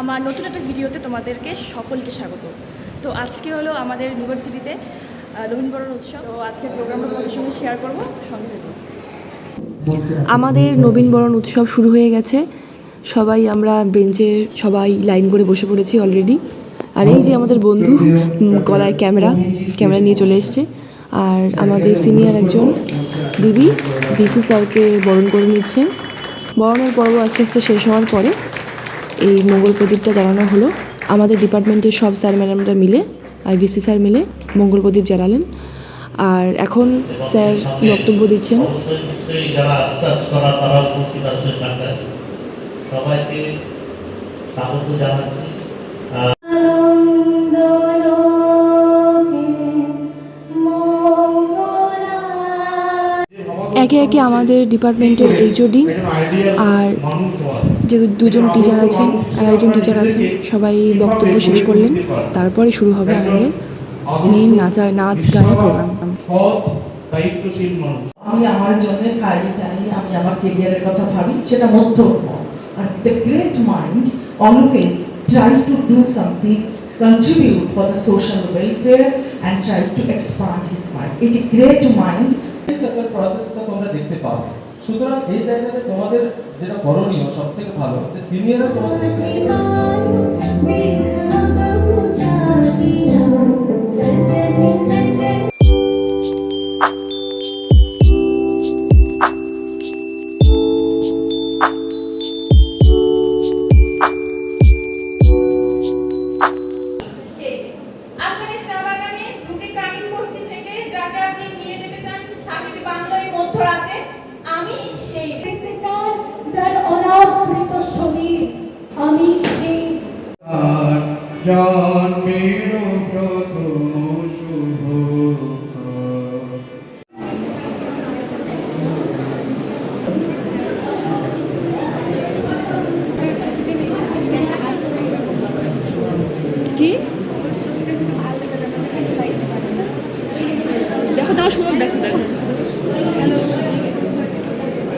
আমার নতুন একটা ভিডিওতে তোমাদেরকে সকলকে স্বাগত। তো আজকে হলো আমাদের ইউনিভার্সিটিতে নবীনবরণ উৎসব। তো আজকের প্রোগ্রামটা তোমাদের সঙ্গে শেয়ার করবো, সঙ্গে থাকবো। আমাদের নবীনবরণ উৎসব শুরু হয়ে গেছে। সবাই আমরা বেঞ্চে সবাই লাইন করে বসে পড়েছি অলরেডি। আর এই যে আমাদের বন্ধু গলায় ক্যামেরা নিয়ে চলে এসছে। আর আমাদের সিনিয়র একজন দিদি ভিসি স্যারকে বরণ করে নিচ্ছেন। বরণের পর্ব আস্তে আস্তে শেষ হওয়ার পরে এই মঙ্গল প্রদীপটা জ্বালানো হলো। আমাদের ডিপার্টমেন্টের সব স্যার ম্যাডামরা মিলে আর ভিসি স্যার মিলে মঙ্গল প্রদীপ জ্বালালেন। আর এখন স্যার বক্তব্য দিচ্ছেন। সবাইকে স্বাগত জানাচ্ছি। একে একে আমাদের ডিপার্টমেন্টের এইচওডি আর যে দুজন টিচার আছেন আর একজন টিচার আছেন সবাই বক্তব্য শেষ করলেন। তারপরে শুরু হবে আমাদের মেইন নাচ গানের প্রোগ্রাম। আমি আমার জন্য খাই টাই, আমি আমার ক্যারিয়ারের কথা ভাবি, সেটা মধ্যম। Are the great mind always try to do something, contribute for the social welfare and try to expand his mind. It's a great mind. এই সকল প্রসেসটা তোমরা দেখতে পাবে। সুতরাং এই জায়গাতে তোমাদের যেটা করণীয় সবথেকে ভালো যে সিনিয়ররা তোমাদের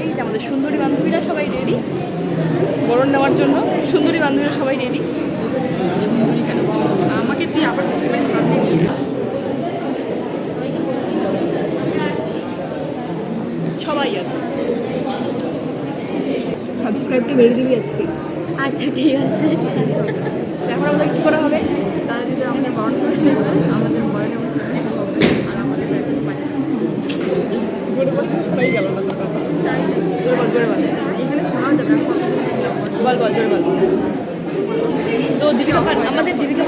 এই যে আমাদের সুন্দরী বান্ধবীরা সবাই রেডি বরণ নেওয়ার জন্য। সুন্দরী বান্ধবীরা সবাই রেডি। সুন্দরী কেন আমাকে তুই আবার সামনে নিয়ে সবাই আছে। সাবস্ক্রাইবটা বেড়ে দিবি আজকে? আচ্ছা ঠিক আছে। এখন আমাদের কী করা হবে? তারা যদি আমাকে বরণ করে দেবে, আমাদের বরণের অনুষ্ঠান শুরু হবে। আর আমাদের জোরে বলতে শোনাই গেল না। জোরে বল। এখানে শোনাও যাবে, আমি কথা বলছিলাম। বল জোরে বল। তো আমাদের দীপিকা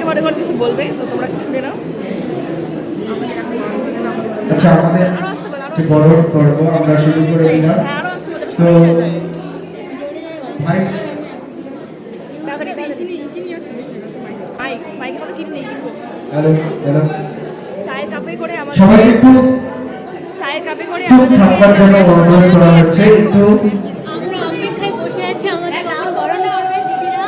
পাডুকোন কিছু বলবে, তো তোমরা কি শুনে নাও। আচ্ছা, আমাদের যে বরণ পর্ব আমরা শুরু করে দিলাম। তো ভাই সবাই একটু চুপ থাকবার জন্য অনুরোধ করা হচ্ছে। একটু আমরা অপেক্ষায় বসে আছি, আমাদের বরণ করবে দিদিরা।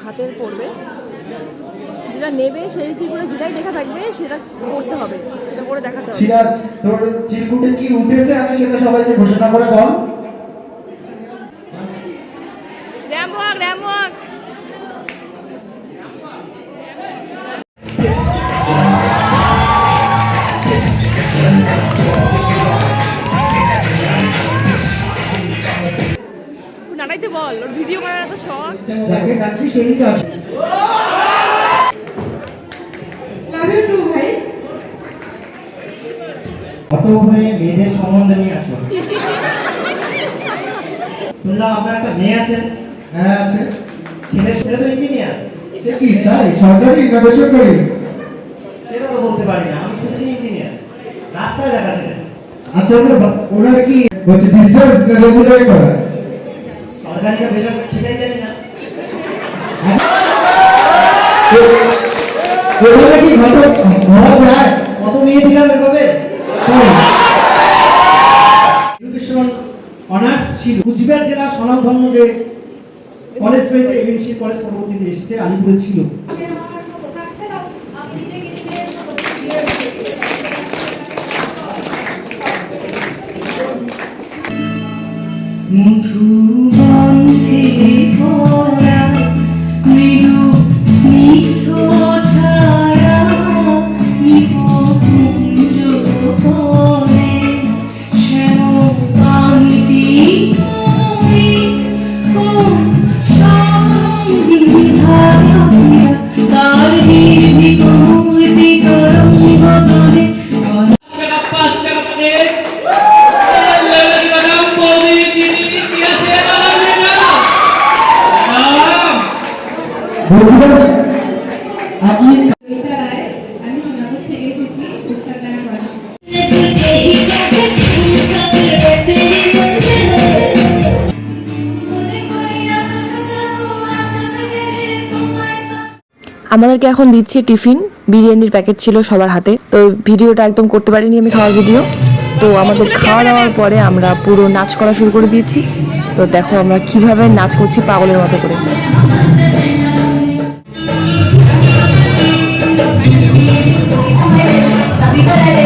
হাতের পড়বে, যেটা নেবে সেই চিরকুটে যেটাই লেখা থাকবে সেটা করতে হবে, সেটা করে দেখাতে হবে। সিরাজ, তোর চিরকুটে কি উঠেছে আগে সেটা সবাইকে ঘোষণা করে বল। র্যাম ওয়ার্ক নাড়াইতে বল, ওর ভিডিও করার এত শখ। যাকে ডাকবি সেই তো আসবে। অটো হয়ে মেয়েদের সম্বন্ধ নিয়ে আসো। শুনলাম আপনার একটা মেয়ে আছে। হ্যাঁ আছে। ছেলে তো ইঞ্জিনিয়ার। সে কি তাই? সরকারি না বেসরকারি? সেটা তো বলতে পারি না, আমি শুনছি ইঞ্জিনিয়ার। রাস্তায় দেখা ছিলেন। আচ্ছা ওনার কি হচ্ছে বিজনেস না রেগুলার করা? সরকারি না বেসরকারি সেটাই জানি না। ওখানে কি ঘটক হওয়া যায়? কত মেয়ে দিলাম এভাবে? এডুকেশন অনার্স ছিল। কুচবিহার জেলার স্বনামধন্য যে কলেজ পেয়েছে এমএনসি কলেজ পরবর্তীতে এসেছে, আলিপুরে ছিল। মধুবন্ধে ভরা মৃদু স্নিগ্ধ ছায়া নিপকুঞ্জ পরে শ্যামকান্তি তুমি কোন সন্ধ্যায় তার নির্ভীক মূর্তি তরঙ্গ দলে আপনি আমি জুনাগড় থেকে এসেছি উত্তরগানা কলেজ। আমাদেরকে এখন দিচ্ছে টিফিন, বিরিয়ানির প্যাকেট ছিল সবার হাতে। তো ভিডিওটা একদম করতে পারিনি আমি, খাওয়ার ভিডিও। তো আমাদের খাওয়া দাওয়ার পরে আমরা পুরো নাচ করা শুরু করে দিয়েছি। তো দেখো আমরা কিভাবে নাচ করছি পাগলের মতো করে। Sabi ko na